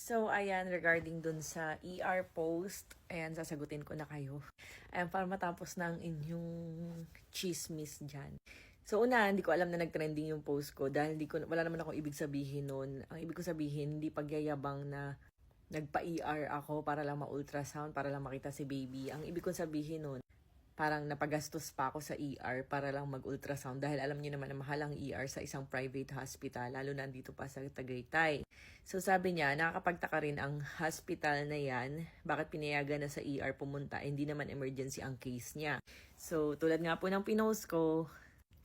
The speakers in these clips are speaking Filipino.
So, ayan, regarding dun sa ER post, ayan, sasagutin ko na kayo. Ayan, para matapos ng inyong chismis dyan. So, una, hindi ko alam na nag-trending yung post ko dahil wala naman akong ibig sabihin nun. Ang ibig ko sabihin, hindi pagyayabang na nagpa-ER ako para lang ma-ultrasound, para lang makita si baby. Ang ibig ko sabihin nun, parang napagastos pa ako sa ER para lang mag-ultrasound dahil alam niyo naman na mahal ang ER sa isang private hospital, lalo na dito pa sa Tagaytay. So sabi niya, nakakapagtaka rin ang hospital na yan, bakit pinayagan na sa ER pumunta, hindi naman emergency ang case niya. So tulad nga po ng pinost ko,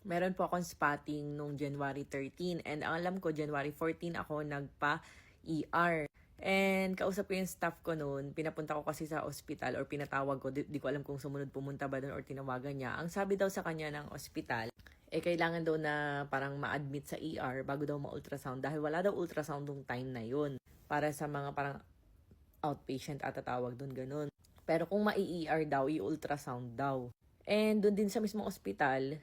meron po akong spotting nung January 13 and ang alam ko January 14 ako nagpa-ER. And kausap ko yung staff ko noon, pinapunta ko kasi sa ospital or pinatawag ko, di ko alam kung sumunod pumunta ba doon or tinawagan niya. Ang sabi daw sa kanya ng ospital, kailangan daw na parang ma-admit sa ER bago daw ma-ultrasound dahil wala daw ultrasound nung time na yun. Para sa mga parang outpatient at tatawag doon ganun. Pero kung ma-ER daw, i-ultrasound daw. And doon din sa mismong ospital,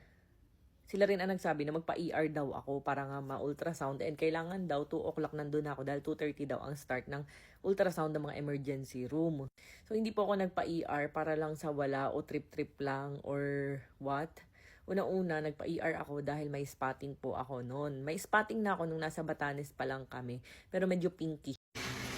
sila rin ang nagsabi na magpa-ER daw ako para nga ma-ultrasound and kailangan daw 2 o'clock nandun ako dahil 2:30 daw ang start ng ultrasound ng mga emergency room. So hindi po ako nagpa-ER para lang sa wala o trip-trip lang or what. Una-una, nagpa-ER ako dahil may spotting po ako noon. May spotting na ako nung nasa Batanes pa lang kami pero medyo pinky.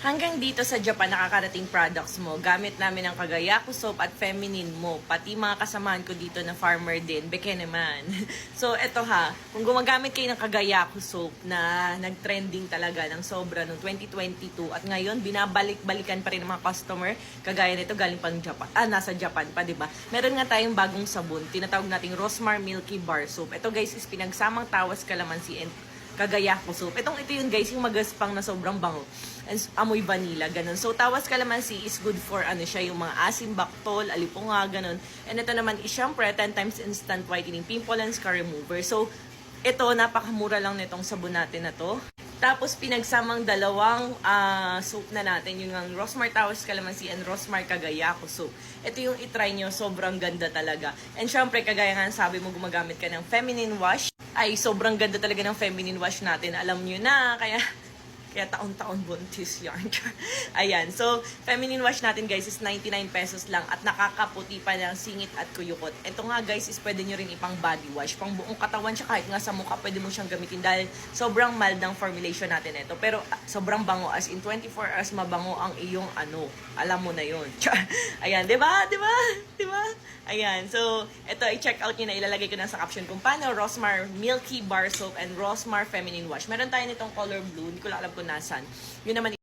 Hanggang dito sa Japan, nakakarating products mo. Gamit namin ang Kagayaku soap at feminine mo. Pati mga kasamahan ko dito na farmer din. Beke naman. So, eto ha. Kung gumagamit kayo ng Kagayaku soap na nag-trending talaga ng sobra noong 2022 at ngayon, binabalik-balikan pa rin ng mga customer. Kagaya nito, galing pang Japan. Nasa Japan pa, diba? Meron nga tayong bagong sabon. Tinatawag nating Rosmar Milky Bar Soap. Ito guys is pinagsamang tawas, kalamansi, and Kagayaku soap. Ito yun guys, yung magaspang na sobrang bango. And amoy vanilla, ganun. So, tawas kalamansi is good for siya, yung mga asim, baktol, alipunga, ganun. And ito naman is syempre 10 times instant whitening, pimple and scar remover. So, ito, napakamura lang nitong sabon natin na to. Tapos, pinagsamang dalawang soap na natin, yung ang Rosmar Tawas Kalamansi and Rosmar Kagayaku soap. Ito yung itry nyo, sobrang ganda talaga. And syempre, kagaya nga sabi mo, gumagamit ka ng feminine wash. Ay, sobrang ganda talaga ng feminine wash natin. Alam nyo na, kaya taon-taon buntis yarn. Ayan. So, feminine wash natin guys is 99 pesos lang at nakakaputi pa ng singit at kuyukot. Ito nga guys is pwede nyo rin ipang body wash. Pang buong katawan siya, kahit nga sa mukha pwede mo siyang gamitin dahil sobrang mild ng formulation natin ito. Pero sobrang bango, as in 24 hours mabango ang iyong alam mo na yun. Ayan, diba? Ayan, so ito i-check out nyo na, ilalagay ko na sa caption kung paano Rosmar Milky Bar Soap and Rosmar Feminine Wash. Meron tayo nitong color blue, hindi ko lang alam kung nasan. Yun naman